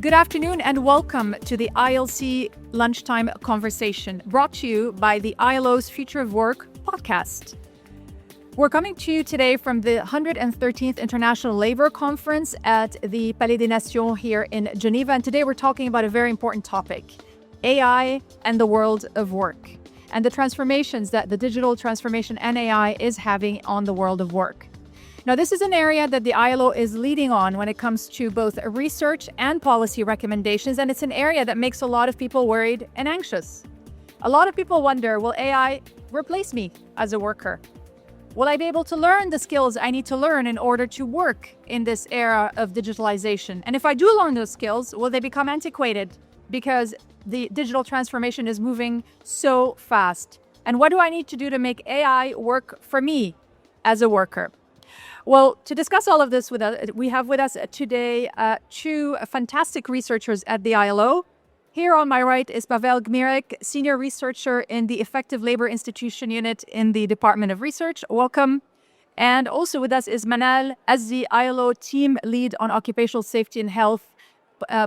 Good afternoon and welcome to the ILC Lunchtime Conversation, brought to you by the ILO's Future of Work podcast. We're coming to you today from the 113th International Labour Conference at the Palais des Nations here in Geneva. And today we're talking about a very important topic, AI and the world of work, and the transformations that the digital transformation and AI is having on the world of work. Now, this is an area that the ILO is leading on when it comes to both research and policy recommendations, and it's an area that makes a lot of people worried and anxious. A lot of people wonder, will AI replace me as a worker? Will I be able to learn the skills I need to learn in order to work in this era of digitalization? And if I do learn those skills, will they become antiquated because the digital transformation is moving so fast? And what do I need to do to make AI work for me as a worker? Well, to discuss all of this with us, we have with us today two fantastic researchers at the ILO. Here on my right is Pawel, Gmyrek, Senior Researcher in the Effective Labor Institution Unit in the Department of Research. Welcome. And also with us is Manal, Azzi, ILO Team Lead on Occupational Safety and Health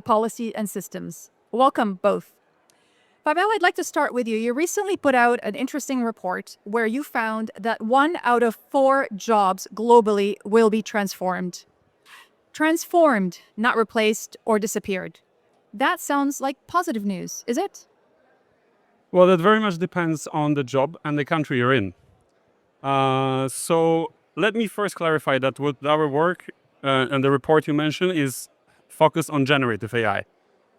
Policy and Systems. Welcome both. Pawel, I'd like to start with you. You recently put out an interesting report where you found that 1 out of 4 jobs globally will be transformed. Transformed, not replaced or disappeared. That sounds like positive news, is it? Well, that very much depends on the job and the country you're in. So let me first clarify that what our work and the report you mentioned is focused on generative AI,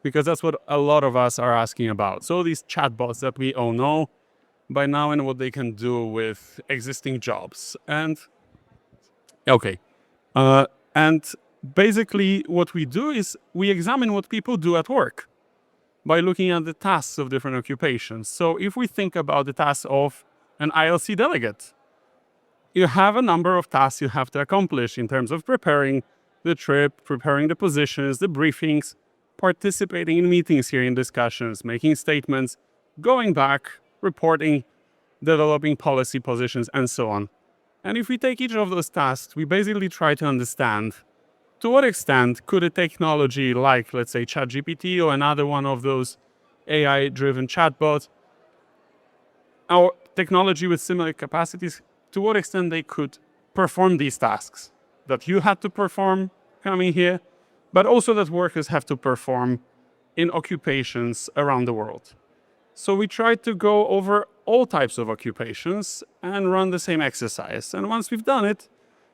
because that's what a lot of us are asking about. So these chatbots that we all know by now and what they can do with existing jobs. And basically what we do is we examine what people do at work by looking at the tasks of different occupations. So if we think about the tasks of an ILC delegate, you have a number of tasks you have to accomplish in terms of preparing the trip, preparing the positions, the briefings, participating in meetings here in discussions, making statements, going back, reporting, developing policy positions, and so on. And if we take each of those tasks, we basically try to understand to what extent could a technology like, let's say, ChatGPT or another one of those AI-driven chatbots, or technology with similar capacities, to what extent they could perform these tasks that you had to perform coming here, but also that workers have to perform in occupations around the world. So we try to go over all types of occupations and run the same exercise. And once we've done it,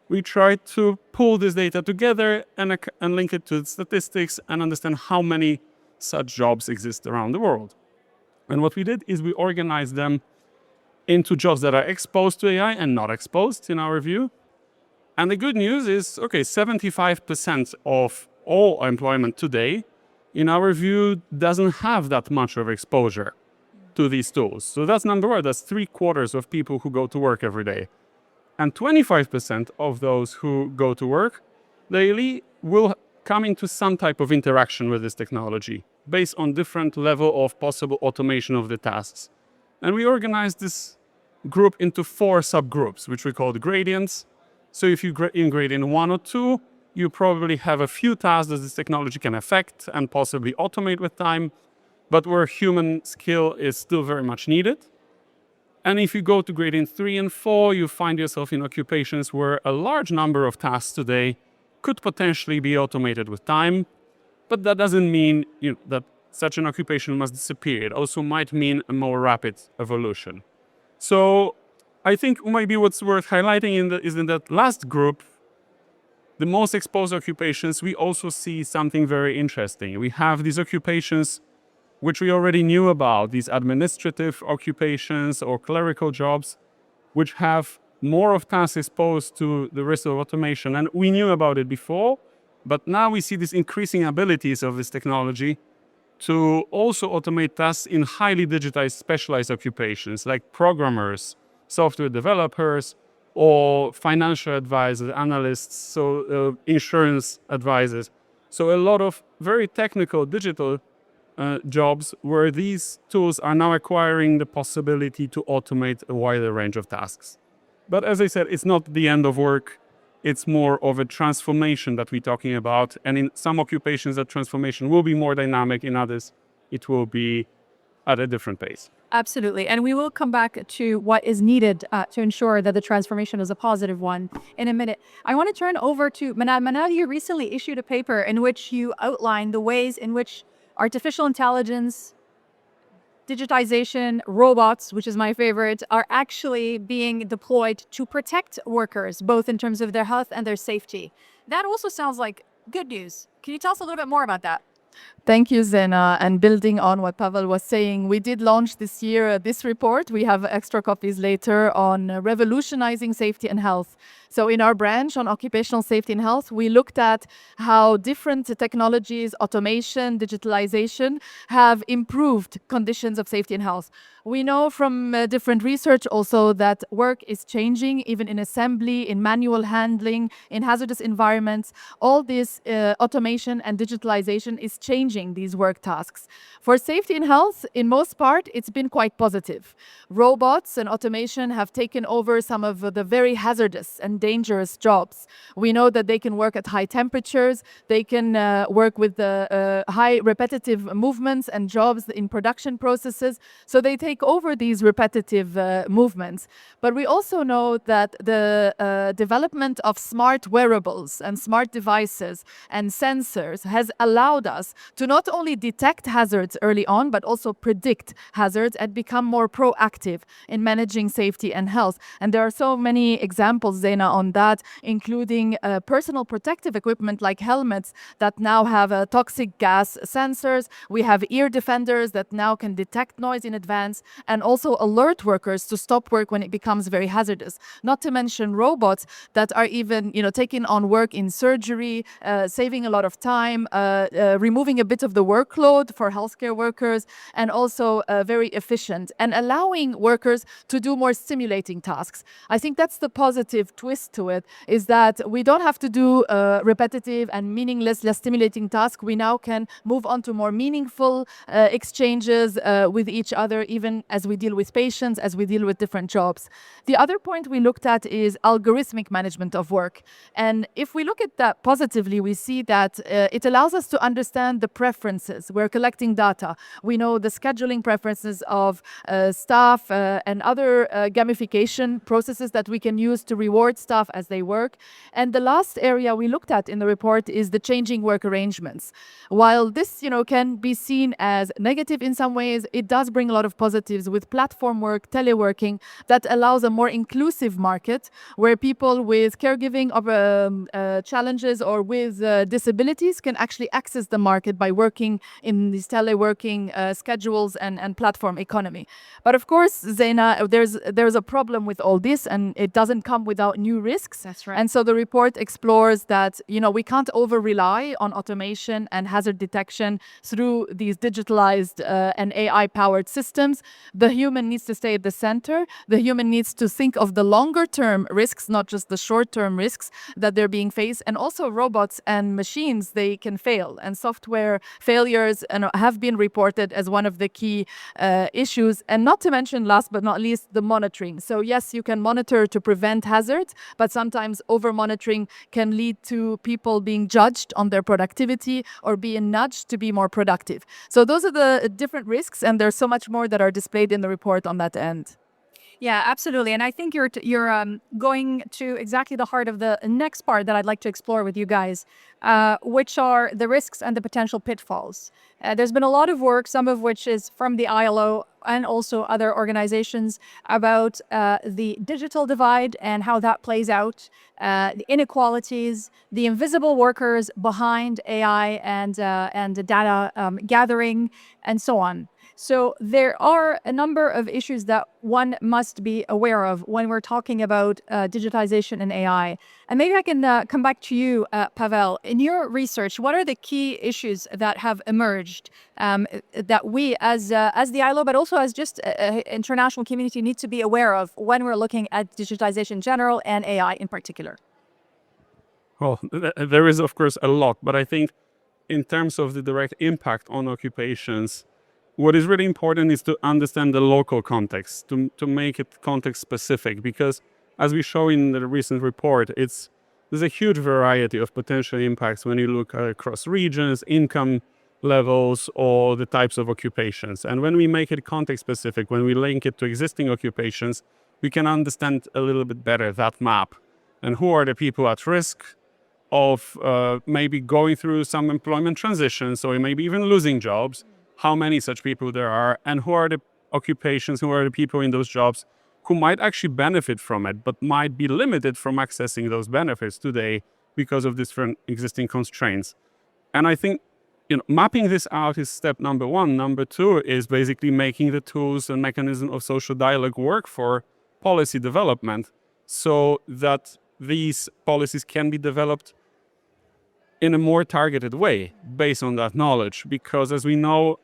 we try to pull this data together and link it to statistics and understand how many such jobs exist around the world. And what we did is we organized them into jobs that are exposed to AI and not exposed, in our view. And the good news is, 75% of all employment today, in our view, doesn't have that much of exposure to these tools. So that's number one. That's 3/4 of people who go to work every day. And 25% of those who go to work daily will come into some type of interaction with this technology based on different level of possible automation of the tasks. And we organized this group into 4 subgroups, which we call the gradients. So if you in gradient 1 or 2, you probably have a few tasks that this technology can affect and possibly automate with time, but where human skill is still very much needed. And if you go to gradient 3 and 4, you find yourself in occupations where a large number of tasks today could potentially be automated with time, but that doesn't mean that such an occupation must disappear. It also might mean a more rapid evolution. So I think maybe what's worth highlighting is in that last group, the most exposed occupations, we also see something very interesting. We have these occupations which we already knew about, these administrative occupations or clerical jobs, which have more of tasks exposed to the risk of automation. And we knew about it before, but now we see these increasing abilities of this technology to also automate tasks in highly digitized, specialized occupations like programmers, software developers, or financial advisors, analysts, so insurance advisors. So a lot of very technical digital jobs where these tools are now acquiring the possibility to automate a wider range of tasks. But as I said, it's not the end of work. It's more of a transformation that we're talking about. And in some occupations, that transformation will be more dynamic. In others, it will be at a different pace. Absolutely. And we will come back to what is needed to ensure that the transformation is a positive one in a minute. I want to turn over to Manal. Manal, you recently issued a paper in which you outlined the ways in which artificial intelligence, digitization, robots, which is my favorite, are actually being deployed to protect workers, both in terms of their health and their safety. That also sounds like good news. Can you tell us a little bit more about that? Thank you, Zena. And building on what Pawel was saying, we did launch this year this report. We have extra copies later on revolutionizing safety and health. So in our branch on occupational safety and health, we looked at how different technologies, automation, digitalization have improved conditions of safety and health. We know from different research also that work is changing, even in assembly, in manual handling, in hazardous environments. All this automation and digitalization is changing these work tasks. For safety and health, in most part, it's been quite positive. Robots and automation have taken over some of the very hazardous and dangerous jobs. We know that they can work at high temperatures, they can work with high repetitive movements and jobs in production processes, so they take over these repetitive movements. But we also know that the development of smart wearables and smart devices and sensors has allowed us to not only detect hazards early on, but also predict hazards and become more proactive in managing safety and health. And there are so many examples, Zena, on that, including personal protective equipment like helmets that now have toxic gas sensors. We have ear defenders that now can detect noise in advance and also alert workers to stop work when it becomes very hazardous. Not to mention robots that are even, taking on work in surgery, saving a lot of time, removing a bit of the workload for healthcare workers, and also very efficient and allowing workers to do more stimulating tasks. I think that's the positive twist to it, is that we don't have to do repetitive and meaningless, less stimulating tasks. We now can move on to more meaningful exchanges with each other, even as we deal with patients, as we deal with different jobs. The other point we looked at is algorithmic management of work. And if we look at that positively, we see that it allows us to understand the preferences. We're collecting data. We know the scheduling preferences of staff and other gamification processes that we can use to reward staff as they work. And the last area we looked at in the report is the changing work arrangements. While this, can be seen as negative in some ways, it does bring a lot of positives with platform work, teleworking, that allows a more inclusive market where people with caregiving challenges or with disabilities can actually access the market by working in these teleworking schedules and platform economy. But of course, Zena, there's a problem with all this, and it doesn't come without new risks. That's right. And so the report explores that, we can't over-rely on automation and hazard detection through these digitalized and AI-powered systems. The human needs to stay at the center. The human needs to think of the longer-term risks, not just the short-term risks that they're being faced. And also robots and machines, they can fail. And software failures have been reported as one of the key issues. And not to mention, last but not least, the monitoring. So yes, you can monitor to prevent hazards, but sometimes over-monitoring can lead to people being judged on their productivity or being nudged to be more productive. So those are the different risks, and there's so much more that are displayed in the report on that end. Yeah, absolutely. And I think you're going to exactly the heart of the next part that I'd like to explore with you guys, which are the risks and the potential pitfalls. There's been a lot of work, some of which is from the ILO and also other organizations, about the digital divide and how that plays out, the inequalities, the invisible workers behind AI and the data gathering, and so on. So there are a number of issues that one must be aware of when we're talking about digitization and AI. And maybe I can come back to you, Pawel. In your research, what are the key issues that have emerged that we as the ILO, but also as just international community, need to be aware of when we're looking at digitization in general and AI in particular? Well, there is, of course, a lot, but I think in terms of the direct impact on occupations, what is really important is to understand the local context, to make it context specific, because as we show in the recent report, it's there's a huge variety of potential impacts when you look across regions, income levels, or the types of occupations. And when we make it context specific, when we link it to existing occupations, we can understand a little bit better that map and who are the people at risk of maybe going through some employment transitions or maybe even losing jobs, how many such people there are, and who are the occupations, who are the people in those jobs who might actually benefit from it, but might be limited from accessing those benefits today because of different existing constraints. And I think mapping this out is step number one. Number two is basically making the tools and mechanism of social dialogue work for policy development so that these policies can be developed in a more targeted way based on that knowledge. Because as we know,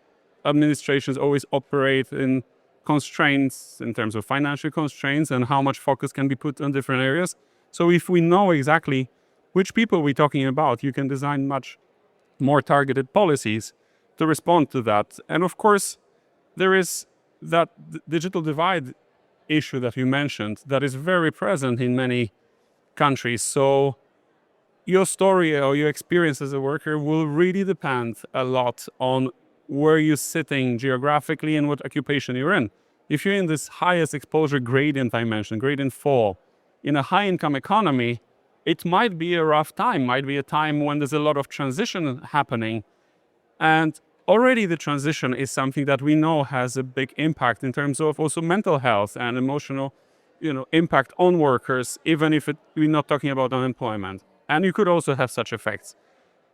administrations always operate in constraints in terms of financial constraints and how much focus can be put on different areas. So if we know exactly which people we're talking about, you can design much more targeted policies to respond to that. And of course, there is that digital divide issue that you mentioned that is very present in many countries. So your story or your experience as a worker will really depend a lot on where you're sitting geographically and what occupation you're in. If you're in this highest exposure gradient I mentioned, gradient 4, in a high income economy, it might be a rough time, might be a time when there's a lot of transition happening. And already the transition is something that we know has a big impact in terms of also mental health and emotional impact on workers, even if we're not talking about unemployment. And you could also have such effects.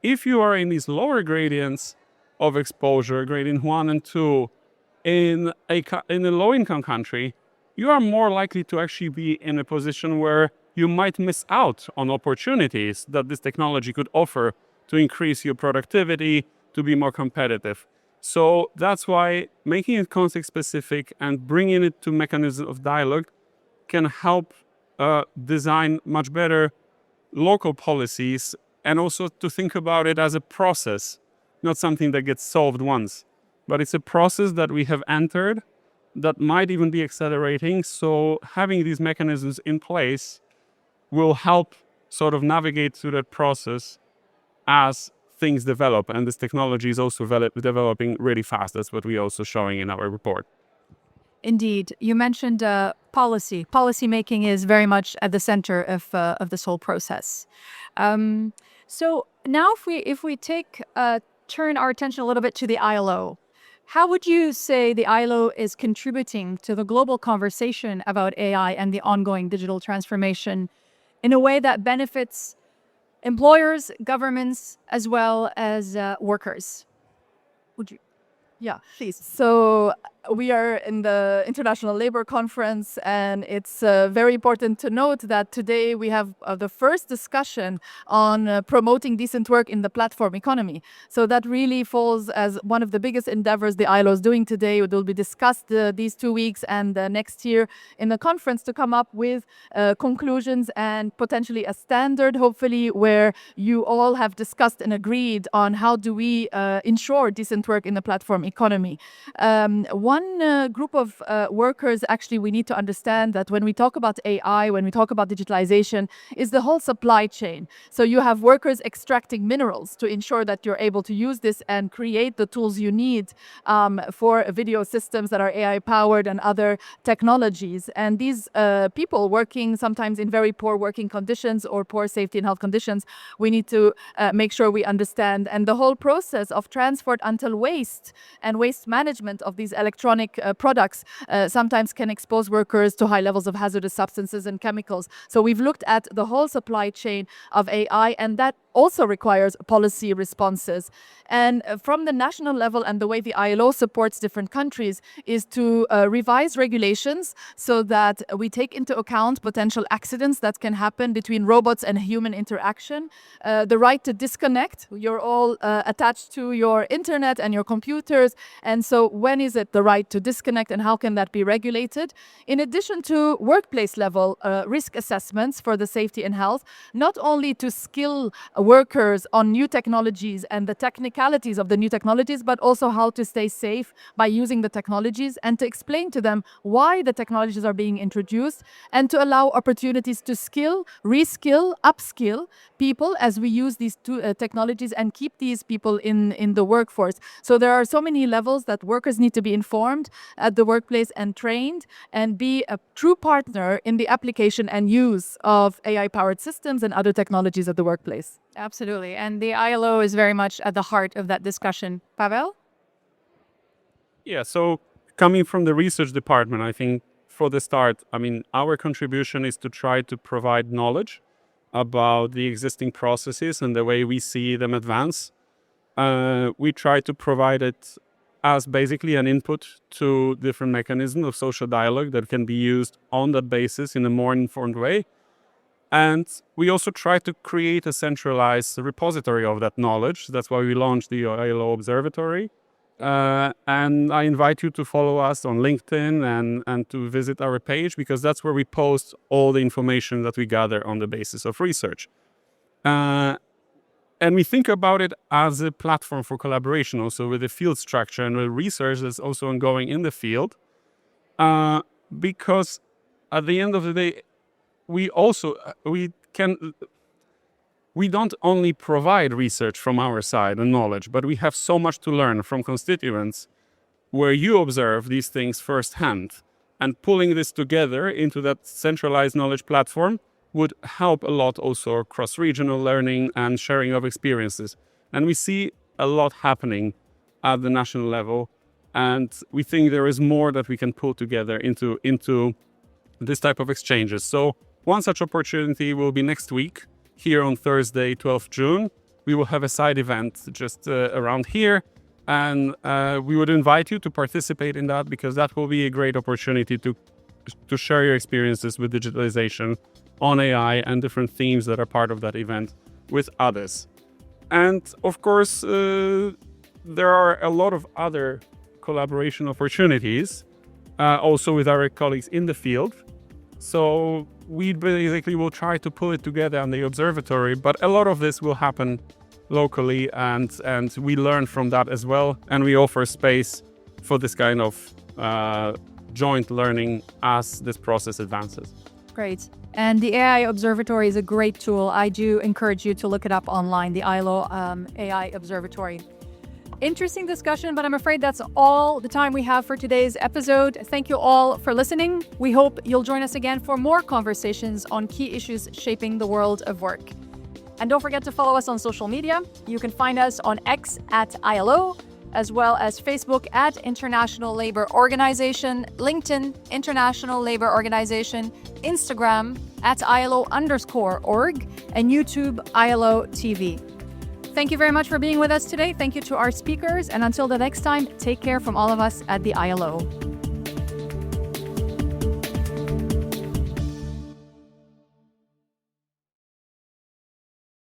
If you are in these lower gradients of exposure, gradient 1 and 2, in a low-income country, you are more likely to actually be in a position where you might miss out on opportunities that this technology could offer to increase your productivity, to be more competitive. So that's why making it context-specific and bringing it to mechanisms of dialogue can help design much better local policies, and also to think about it as a process, not something that gets solved once, but it's a process that we have entered that might even be accelerating. So having these mechanisms in place will help sort of navigate through that process as things develop. And this technology is also developing really fast. That's what we're also showing in our report. Indeed. You mentioned policy. Policy making is very much at the center of this whole process. So now if we turn our attention a little bit to the ILO, how would you say the ILO is contributing to the global conversation about AI and the ongoing digital transformation in a way that benefits employers, governments, as well as workers? Would you? Yeah, please. So we are in the International Labour Conference, and it's very important to note that today we have the first discussion on promoting decent work in the platform economy. So that really falls as one of the biggest endeavors the ILO is doing today. It will be discussed these 2 weeks and next year in the conference to come up with conclusions and potentially a standard, hopefully, where you all have discussed and agreed on how do we ensure decent work in the platform economy. One group of workers, actually, we need to understand that when we talk about AI, when we talk about digitalization, is the whole supply chain. So you have workers extracting minerals to ensure that you're able to use this and create the tools you need for video systems that are AI powered and other technologies. And these people working sometimes in very poor working conditions or poor safety and health conditions, we need to make sure we understand. And the whole process of transport until waste and waste management of these electronic products sometimes can expose workers to high levels of hazardous substances and chemicals. So we've looked at the whole supply chain of AI, and that also requires policy responses. And from the national level, and the way the ILO supports different countries is to revise regulations so that we take into account potential accidents that can happen between robots and human interaction. The right to disconnect. You're all attached to your internet and your computers. And so when is it the right to disconnect, and how can that be regulated? In addition to workplace level risk assessments for the safety and health, not only to skill workers on new technologies and the technicalities of the new technologies, but also how to stay safe by using the technologies, and to explain to them why the technologies are being introduced, and to allow opportunities to skill, reskill, upskill people as we use these two technologies and keep these people in the workforce. So there are so many levels that workers need to be informed at the workplace and trained and be a true partner in the application and use of AI-powered systems and other technologies at the workplace. Absolutely. And the ILO is very much at the heart of that discussion. Pawel? Yeah, so coming from the research department, I think for the start, I mean, our contribution is to try to provide knowledge about the existing processes and the way we see them advance. We try to provide it as basically an input to different mechanisms of social dialogue that can be used on that basis in a more informed way. And we also try to create a centralized repository of that knowledge. That's why we launched the ILO Observatory. And I invite you to follow us on LinkedIn and to visit our page, because that's where we post all the information that we gather on the basis of research. And we think about it as a platform for collaboration also with the field structure and with research that's also ongoing in the field. Because at the end of the day, we don't only provide research from our side and knowledge, but we have so much to learn from constituents where you observe these things firsthand. And pulling this together into that centralized knowledge platform would help a lot also cross-regional learning and sharing of experiences. And we see a lot happening at the national level. And we think there is more that we can pull together into this type of exchanges. So one such opportunity will be next week, here on Thursday, 12th June. We will have a side event just around here. And we would invite you to participate in that, because that will be a great opportunity to share your experiences with digitalization on AI and different themes that are part of that event with others. And of course, there are a lot of other collaboration opportunities also with our colleagues in the field. So we basically will try to pull it together on the observatory, but a lot of this will happen locally, and we learn from that as well. And we offer space for this kind of joint learning as this process advances. Great. And the AI Observatory is a great tool. I do encourage you to look it up online, the ILO AI Observatory. Interesting discussion, but I'm afraid that's all the time we have for today's episode. Thank you all for listening. We hope you'll join us again for more conversations on key issues shaping the world of work. And don't forget to follow us on social media. You can find us on X @ILO, as well as Facebook @International Labour Organization, LinkedIn, International Labour Organization, Instagram @ILO_org, and YouTube ILO TV. Thank you very much for being with us today. Thank you to our speakers. And until the next time, take care from all of us at the ILO.